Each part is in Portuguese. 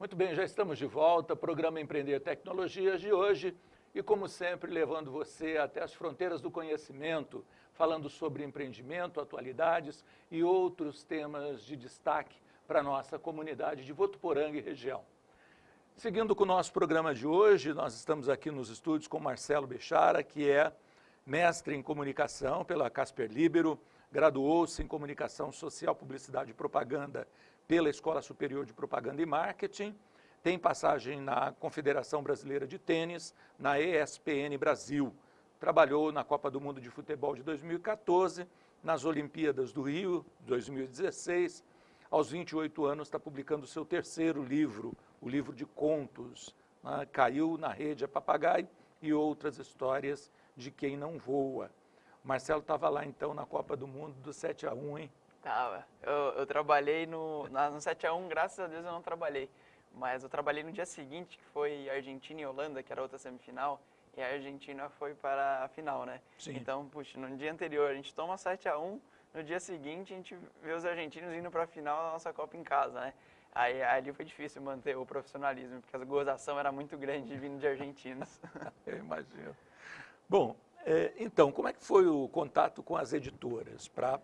Muito bem, já estamos de volta, programa Empreender Tecnologias de hoje e, como sempre, levando você até as fronteiras do conhecimento, falando sobre empreendimento, atualidades e outros temas de destaque para a nossa comunidade de Votuporanga e região. Seguindo com o nosso programa de hoje, nós estamos aqui nos estúdios com Marcelo Bechara, que é mestre em comunicação pela Casper Libero, graduou-se em comunicação social, publicidade e propaganda pela Escola Superior de Propaganda e Marketing, tem passagem na Confederação Brasileira de Tênis, na ESPN Brasil, trabalhou na Copa do Mundo de Futebol de 2014, nas Olimpíadas do Rio, 2016, aos 28 anos está publicando o seu terceiro livro, o livro de contos, né? Caiu na Rede a Papagaio e outras histórias de quem não voa. O Marcelo estava lá então na Copa do Mundo do 7-1, hein? Tava. Eu trabalhei no 7-1, graças a Deus eu não trabalhei. Mas eu trabalhei no dia seguinte, que foi Argentina e Holanda, que era outra semifinal, e a Argentina foi para a final, né? Sim. Então, puxa, no dia anterior a gente toma 7-1, no dia seguinte a gente vê os argentinos indo para a final da nossa Copa em casa, né? Aí ali foi difícil manter o profissionalismo, porque a gozação era muito grande vindo de argentinos. Eu imagino. Bom, então, como é que foi o contato com as editoras para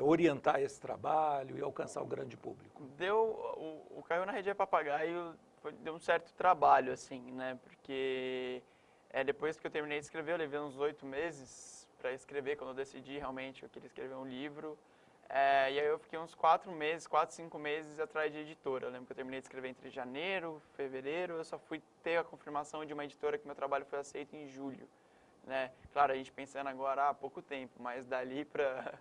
orientar esse trabalho e alcançar o grande público? O Caiu na Rede a Papagaio deu um certo trabalho, assim, né? Porque depois que eu terminei de escrever, eu levei uns 8 meses para escrever, quando eu decidi realmente que eu queria escrever um livro. E aí eu fiquei uns 4 meses, 4, 5 meses atrás de editora. Eu lembro que eu terminei de escrever entre janeiro, fevereiro, eu só fui ter a confirmação de uma editora que meu trabalho foi aceito em julho, né? Claro, a gente pensando agora há pouco tempo, mas dali para...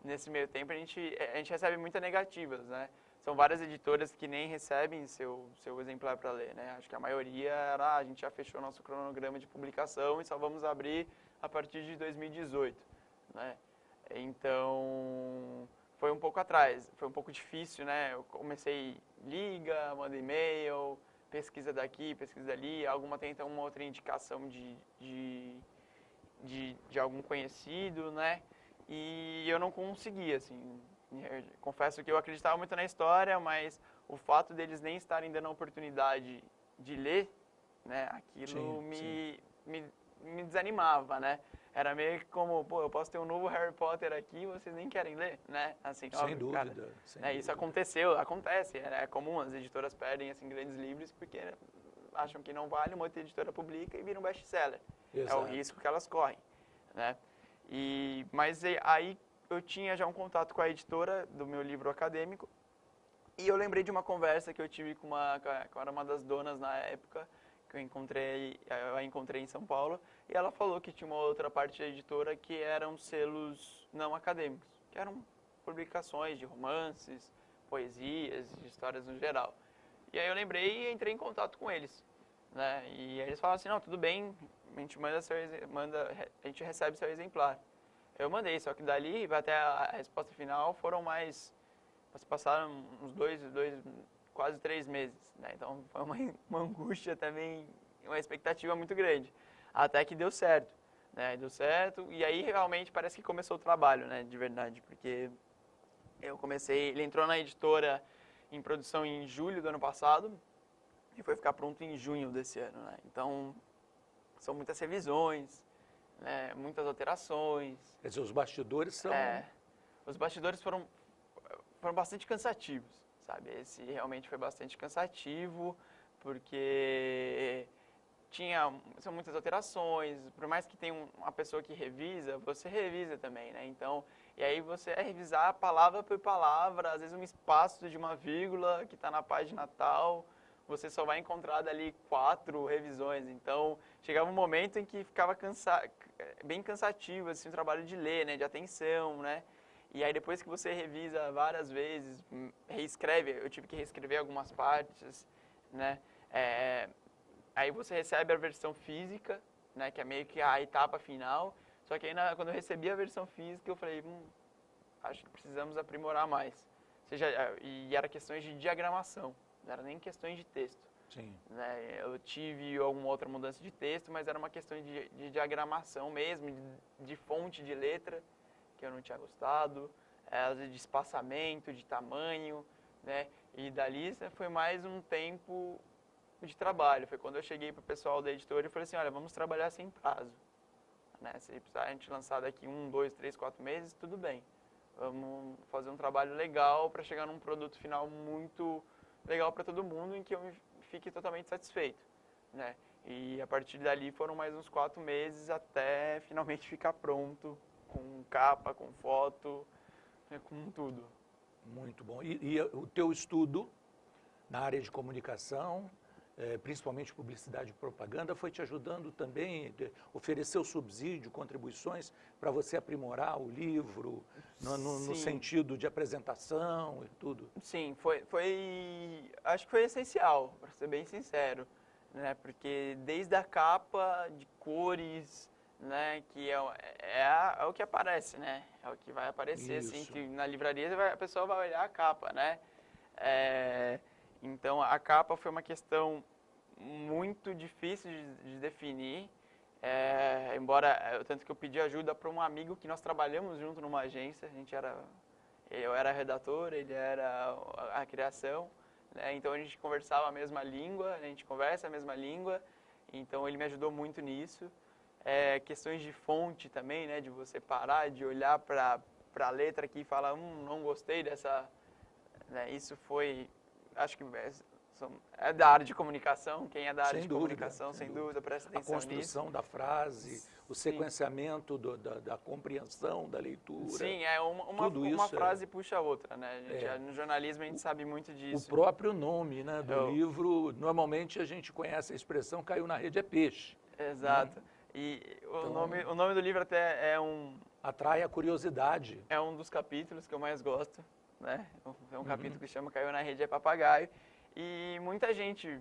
Nesse meio tempo a gente recebe muitas negativas, né? São várias editoras que nem recebem seu exemplar para ler, né? Acho que a maioria era, a gente já fechou nosso cronograma de publicação e só vamos abrir a partir de 2018, né? Então, foi um pouco atrás, foi um pouco difícil, né? Eu comecei liga, manda e-mail, pesquisa daqui, pesquisa dali, alguma tenta uma outra indicação de algum conhecido, né? E eu não conseguia, assim, confesso que eu acreditava muito na história, mas o fato deles nem estarem dando a oportunidade de ler, né, aquilo me desanimava, né? Era meio que como, pô, eu posso ter um novo Harry Potter aqui e vocês nem querem ler, né? Assim, sem óbvio, dúvida, cara, sem né, dúvida. isso acontece, é comum, as editoras perdem, assim, grandes livros porque acham que não vale, uma outra editora publica e vira um best-seller. É o risco que elas correm, né? Mas aí eu tinha já um contato com a editora do meu livro acadêmico e eu lembrei de uma conversa que eu tive com uma das donas na época, que eu a encontrei em São Paulo, e ela falou que tinha uma outra parte da editora que eram selos não acadêmicos, que eram publicações de romances, poesias, de histórias no geral. E aí eu lembrei e entrei em contato com eles, né? E aí eles falaram assim, não, tudo bem, a gente a gente recebe seu exemplar. Eu mandei, só que dali até a resposta final foram passaram uns quase 3 meses, né? Então foi uma angústia também, uma expectativa muito grande, até que deu certo, né? Deu certo e aí realmente parece que começou o trabalho, né? De verdade, porque ele entrou na editora em produção em julho do ano passado e foi ficar pronto em junho desse ano, né? Então são muitas revisões, né, muitas alterações. Quer dizer, os bastidores são... Os bastidores foram bastante cansativos, sabe? Esse realmente foi bastante cansativo, porque são muitas alterações, por mais que tenha uma pessoa que revisa, você revisa também, né? Então, e aí você revisar palavra por palavra, às vezes um espaço de uma vírgula que está na página tal, você só vai encontrar dali 4 revisões. Então, chegava um momento em que ficava bem cansativo assim, o trabalho de ler, né, de atenção, né? E aí depois que você revisa várias vezes, reescreve, eu tive que reescrever algumas partes, né? Aí você recebe a versão física, né, que é meio que a etapa final. Só que aí quando eu recebi a versão física, eu falei, acho que precisamos aprimorar mais. E era questões de diagramação. Não era nem questões de texto. Sim. Né? Eu tive alguma outra mudança de texto, mas era uma questão de diagramação mesmo, de fonte de letra, que eu não tinha gostado, de espaçamento, de tamanho, né? E dali foi mais um tempo de trabalho. Foi quando eu cheguei para o pessoal da editora e falei assim, olha, vamos trabalhar sem prazo. Né? Se precisar a gente lançar daqui 1, 2, 3, 4 meses, tudo bem. Vamos fazer um trabalho legal para chegar num produto final muito legal para todo mundo, em que eu fique totalmente satisfeito. Né? E a partir dali foram mais uns 4 meses até finalmente ficar pronto, com capa, com foto, com tudo. Muito bom. E o teu estudo na área de comunicação, principalmente publicidade e propaganda, foi te ajudando também, ofereceu subsídio, contribuições para você aprimorar o livro, no sentido de apresentação e tudo? Sim, acho que foi essencial, para ser bem sincero, né? Porque desde a capa, de cores, né, que é o que aparece, né? É o que vai aparecer, assim, que na livraria a pessoa vai olhar a capa, né? Então, a capa foi uma questão muito difícil de definir, embora, tanto que eu pedi ajuda para um amigo que nós trabalhamos junto numa agência, eu era redator, ele era a criação, né? Então a gente conversava a mesma língua, a gente conversa a mesma língua, então ele me ajudou muito nisso. Questões de fonte também, né? De você parar, de olhar para a letra aqui e falar, não gostei dessa... Né? Isso foi, acho que é da área de comunicação, quem é da área de comunicação, sem dúvida, presta atenção nisso. A construção da frase, o sequenciamento da compreensão, da leitura. Sim, uma frase puxa a outra, né? No jornalismo a gente sabe muito disso. O próprio nome, né, do livro, normalmente a gente conhece a expressão caiu na rede é peixe. Exato. Né? E o nome do livro até atrai a curiosidade. É um dos capítulos que eu mais gosto, né? É um capítulo que chama Caiu na Rede é Papagaio. E muita gente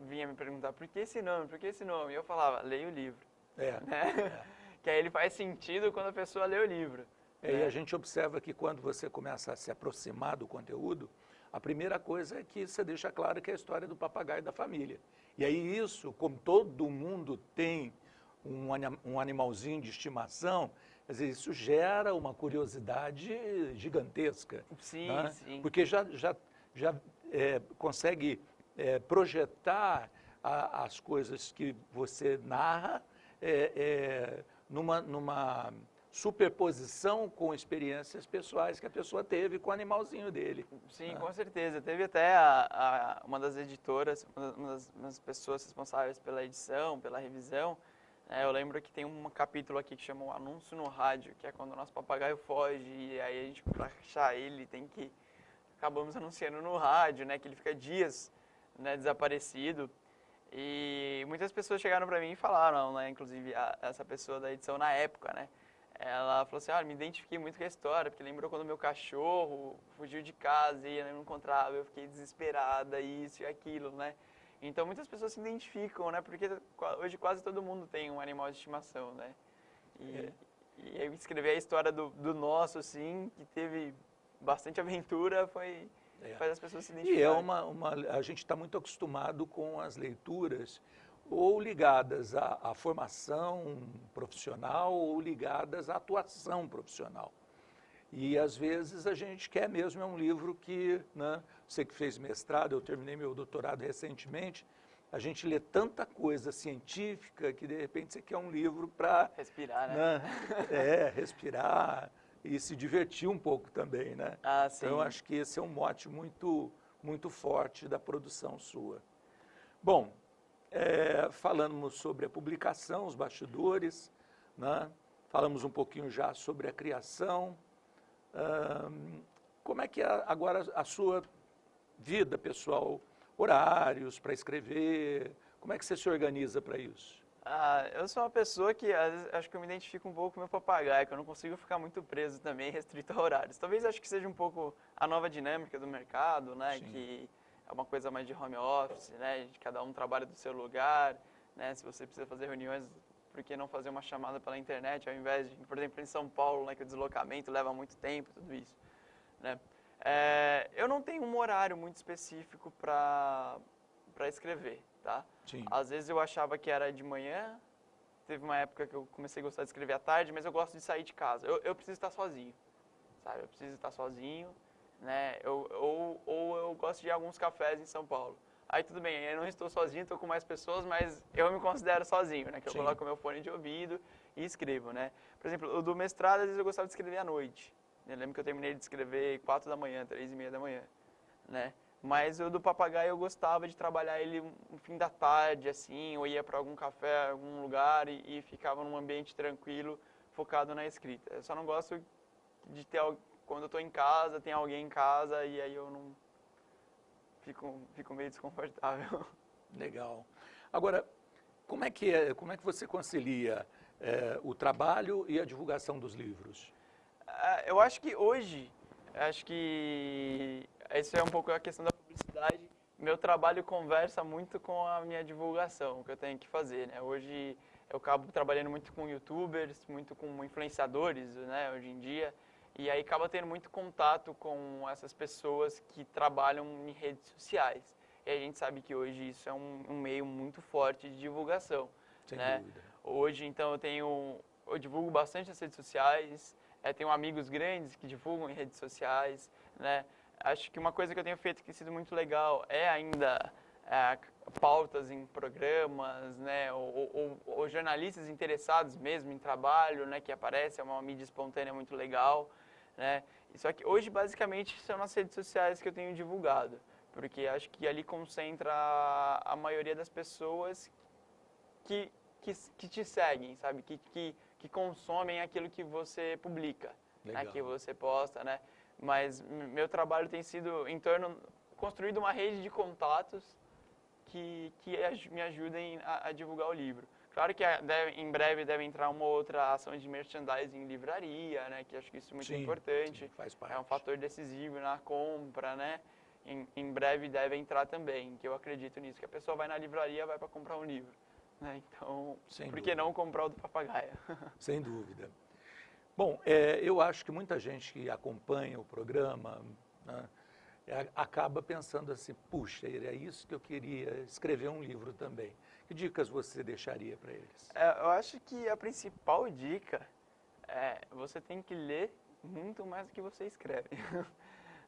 vinha me perguntar, por que esse nome? Por que esse nome? E eu falava, leia o livro. Né? Que aí ele faz sentido quando a pessoa lê o livro. Né? E a gente observa que quando você começa a se aproximar do conteúdo, a primeira coisa é que você deixa claro que é a história do papagaio da família. E aí isso, como todo mundo tem um animalzinho de estimação, quer dizer, isso gera uma curiosidade gigantesca. Sim, né? sim. Porque já consegue projetar as coisas que você narra numa superposição com experiências pessoais que a pessoa teve com o animalzinho dele. Sim, com certeza. Teve até uma das editoras, uma das pessoas responsáveis pela edição, pela revisão, eu lembro que tem um capítulo aqui que chama o Anúncio no Rádio, que é quando o nosso papagaio foge e aí a gente, para achar ele, acabamos anunciando no rádio, né, que ele fica dias, né, desaparecido. E muitas pessoas chegaram para mim e falaram, né, inclusive essa pessoa da edição na época, né, ela falou assim, me identifiquei muito com a história, porque lembrou quando meu cachorro fugiu de casa e eu não encontrava, eu fiquei desesperada, isso e aquilo, né. Então, muitas pessoas se identificam, né? Porque hoje quase todo mundo tem um animal de estimação, né? E eu escrever a história do nosso, assim, que teve bastante aventura, faz as pessoas se identificarem. E a gente está muito acostumado com as leituras ou ligadas à formação profissional ou ligadas à atuação profissional. E, às vezes, a gente quer mesmo, é um livro que, né, você que fez mestrado, eu terminei meu doutorado recentemente, a gente lê tanta coisa científica que, de repente, você quer um livro para... respirar, né? Respirar e se divertir um pouco também, né? Sim. Então, eu acho que esse é um mote muito, muito forte da produção sua. Bom, falamos sobre a publicação, os bastidores, né? Falamos um pouquinho já sobre a criação. Como é que é agora a sua vida pessoal, horários para escrever, como é que você se organiza para isso? Eu sou uma pessoa que, às vezes, acho que eu me identifico um pouco com o meu papagaio, que eu não consigo ficar muito preso também, restrito a horários. Talvez acho que seja um pouco a nova dinâmica do mercado, né? Sim. Que é uma coisa mais de home office, né? De cada um trabalha do seu lugar, né? Se você precisa fazer reuniões, por que não fazer uma chamada pela internet, ao invés de, por exemplo, em São Paulo, né, que o deslocamento leva muito tempo, tudo isso, né? Eu não tenho um horário muito específico para escrever, tá? Sim. Às vezes eu achava que era de manhã, teve uma época que eu comecei a gostar de escrever à tarde, mas eu gosto de sair de casa. Eu preciso estar sozinho, sabe? Eu preciso estar sozinho, né? Ou eu gosto de ir a alguns cafés em São Paulo. Aí tudo bem, eu não estou sozinho, estou com mais pessoas, mas eu me considero sozinho, né? Que eu coloco meu fone de ouvido e escrevo, né? Por exemplo, o do mestrado, às vezes eu gostava de escrever à noite. Eu lembro que eu terminei de escrever 4 da manhã, 3:30 da manhã, né? Mas o do papagaio eu gostava de trabalhar ele no fim da tarde, assim, ou ia para algum café, algum lugar e ficava num ambiente tranquilo, focado na escrita. Eu só não gosto de ter, quando eu estou em casa, tem alguém em casa e aí eu não fico meio desconfortável. Legal. Agora, como é que você concilia o trabalho e a divulgação dos livros? Eu acho que hoje, isso é um pouco a questão da publicidade. Meu trabalho conversa muito com a minha divulgação, que eu tenho que fazer, né? Hoje eu acabo trabalhando muito com YouTubers, muito com influenciadores, né, hoje em dia. E aí acaba tendo muito contato com essas pessoas que trabalham em redes sociais. E a gente sabe que hoje isso é um meio muito forte de divulgação. Sem né? dúvida. Hoje, então, eu divulgo bastante nas redes sociais, tenho amigos grandes que divulgam em redes sociais. Né? Acho que uma coisa que eu tenho feito que tem sido muito legal é ainda pautas em programas, né? Ou jornalistas interessados mesmo em trabalho, né? Que aparece, é uma mídia espontânea muito legal. Né? Só que hoje, basicamente, são nas redes sociais que eu tenho divulgado, porque acho que ali concentra a maioria das pessoas que te seguem, sabe? Que consomem aquilo que você publica, né? Que você posta, né? Mas meu trabalho tem sido construído uma rede de contatos que me ajudem a divulgar o livro. Claro que em breve deve entrar uma outra ação de merchandising em livraria, né? Que acho que isso é muito importante. Sim, faz parte. É um fator decisivo na compra, né? Em breve deve entrar também, que eu acredito nisso, que a pessoa vai na livraria vai para comprar um livro. Né? Então, por que não comprar o do papagaio? Sem dúvida. Bom, eu acho que muita gente que acompanha o programa, né, acaba pensando assim, puxa, é isso que eu queria, escrever um livro também. Que dicas você deixaria para eles? Eu acho que a principal dica é você tem que ler muito mais do que você escreve.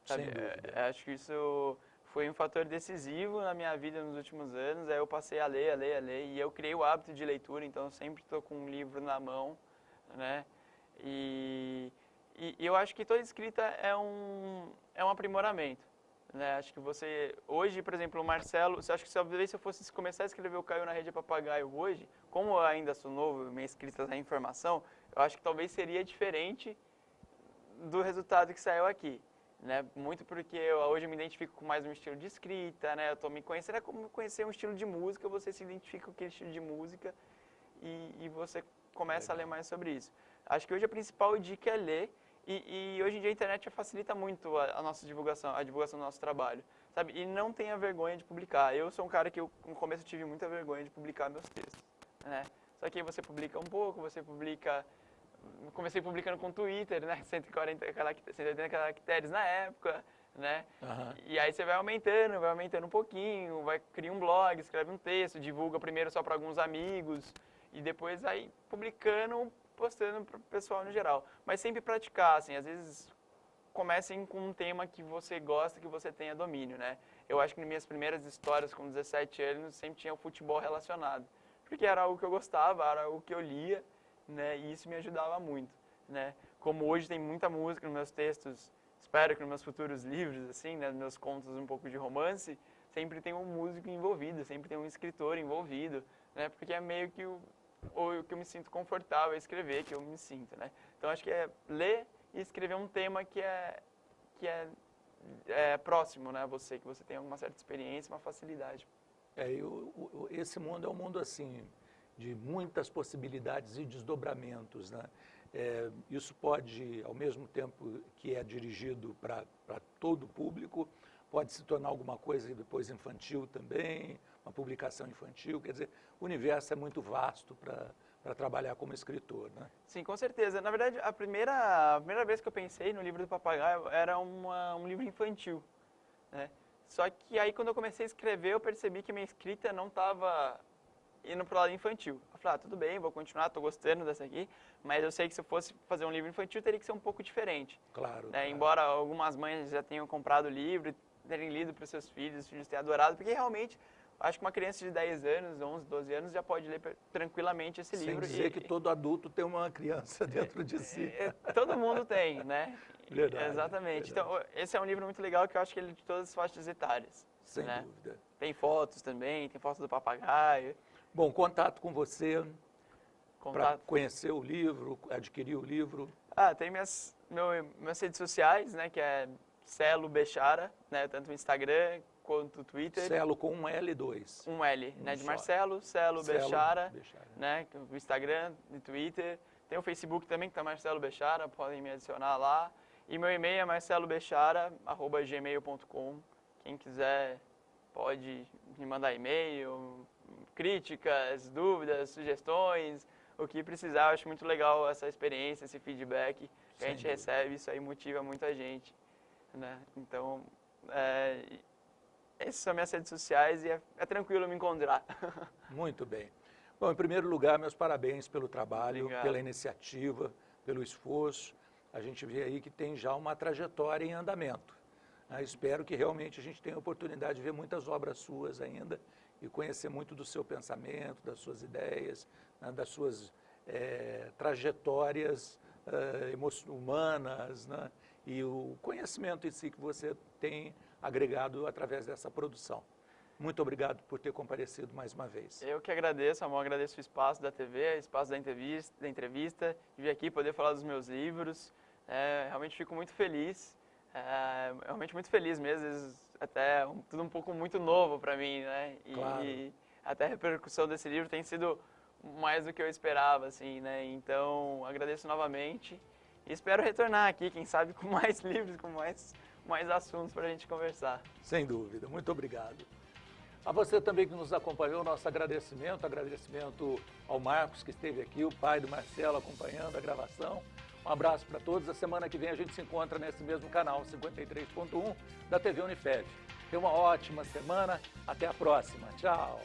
Sabe? Sem dúvida. Acho que isso foi um fator decisivo na minha vida nos últimos anos. Aí eu passei a ler, e eu criei o hábito de leitura, então eu sempre estou com um livro na mão, né? E eu acho que toda escrita é um aprimoramento. Né? Acho que você, hoje, por exemplo, o Marcelo, acho que talvez se eu fosse começar a escrever o Caiu na Rede Papagaio hoje, como eu ainda sou novo, minha escrita é informação, eu acho que talvez seria diferente do resultado que saiu aqui. Né? Muito porque hoje eu me identifico com mais um estilo de escrita, né? Eu estou me conhecendo, é como conhecer um estilo de música, você se identifica com aquele estilo de música e você começa a ler mais sobre isso. Acho que hoje a principal dica é ler. E hoje em dia a internet facilita muito a nossa divulgação, a divulgação do nosso trabalho, sabe? E não tenha vergonha de publicar. Eu sou um cara que no começo tive muita vergonha de publicar meus textos, né? Só que aí você publica um pouco, comecei publicando com Twitter, né? 180 caracteres na época, né? E aí você vai aumentando um pouquinho, cria um blog, escreve um texto, divulga primeiro só para alguns amigos e depois aí postando para o pessoal no geral. Mas sempre praticar, assim, às vezes comecem com um tema que você gosta, que você tenha domínio, né? Eu acho que nas minhas primeiras histórias, com 17 anos, sempre tinha o futebol relacionado. Porque era algo que eu gostava, era algo que eu lia, né? E isso me ajudava muito, né? Como hoje tem muita música nos meus textos, espero que nos meus futuros livros, assim, né? Nos meus contos um pouco de romance, sempre tem um músico envolvido, sempre tem um escritor envolvido, né? Porque é meio que o que eu me sinto confortável a escrever, que eu me sinto, né? Então, acho que é ler e escrever um tema que é próximo, né, a você, que você tem alguma certa experiência, uma facilidade. Esse mundo é um mundo, assim, de muitas possibilidades e desdobramentos, né? Isso pode, ao mesmo tempo que é dirigido para todo o público, pode se tornar alguma coisa depois infantil também, uma publicação infantil, quer dizer, o universo é muito vasto para trabalhar como escritor, né? Sim, com certeza. Na verdade, a primeira vez que eu pensei no livro do papagaio era um livro infantil, né? Só que aí quando eu comecei a escrever, eu percebi que minha escrita não estava indo pro lado infantil. Eu falei, tudo bem, vou continuar, estou gostando dessa aqui, mas eu sei que se eu fosse fazer um livro infantil, teria que ser um pouco diferente. Claro. Né? Claro. Embora algumas mães já tenham comprado o livro, terem lido para os seus filhos, os filhos tenham adorado, porque realmente, acho que uma criança de 10 anos, 11, 12 anos, já pode ler tranquilamente esse livro. Sem dizer que todo adulto tem uma criança dentro de si. Todo mundo tem, né? Verdade. Exatamente. Verdade. Então, esse é um livro muito legal que eu acho que ele é de todas as faixas etárias. Sem né? dúvida. Tem fotos também, tem fotos do papagaio. Bom, contato com você para conhecer o livro, adquirir o livro. Tem minhas redes sociais, né, que é Celo Bechara, né, tanto no Instagram quanto no Twitter. Celo com um L2. Um L, né, de Marcelo, Celo Bechara, né, no Instagram, no Twitter. Tem o Facebook também, que está Marcelo Bechara, podem me adicionar lá. E meu e-mail é marcelobechara@gmail.com. Quem quiser pode me mandar e-mail, críticas, dúvidas, sugestões, o que precisar. Eu acho muito legal essa experiência, esse feedback que a gente recebe, isso aí motiva muita gente. Né? Então, essas são minhas redes sociais e é tranquilo me encontrar. Muito bem. Bom, em primeiro lugar, meus parabéns pelo trabalho, Obrigado. pela iniciativa, pelo esforço. A gente vê aí que tem já uma trajetória em andamento. Espero que realmente a gente tenha a oportunidade de ver muitas obras suas ainda e conhecer muito do seu pensamento, das suas ideias, né, das suas trajetórias humanas, né, e o conhecimento em si que você tem agregado através dessa produção. Muito obrigado por ter comparecido mais uma vez. Eu que agradeço, Amor, agradeço o espaço da TV, o espaço da entrevista, de vir aqui poder falar dos meus livros. Realmente fico muito feliz. Realmente muito feliz mesmo, às vezes até tudo um pouco muito novo para mim, né? Claro. E até a repercussão desse livro tem sido mais do que eu esperava, assim, né? Então, agradeço novamente e espero retornar aqui, quem sabe com mais livros, com mais assuntos para a gente conversar. Sem dúvida, muito obrigado. A você também que nos acompanhou, nosso agradecimento ao Marcos que esteve aqui, o pai do Marcelo acompanhando a gravação. Um abraço para todos. A semana que vem a gente se encontra nesse mesmo canal, 53.1 da TV Unifed. Tenha uma ótima semana. Até a próxima. Tchau.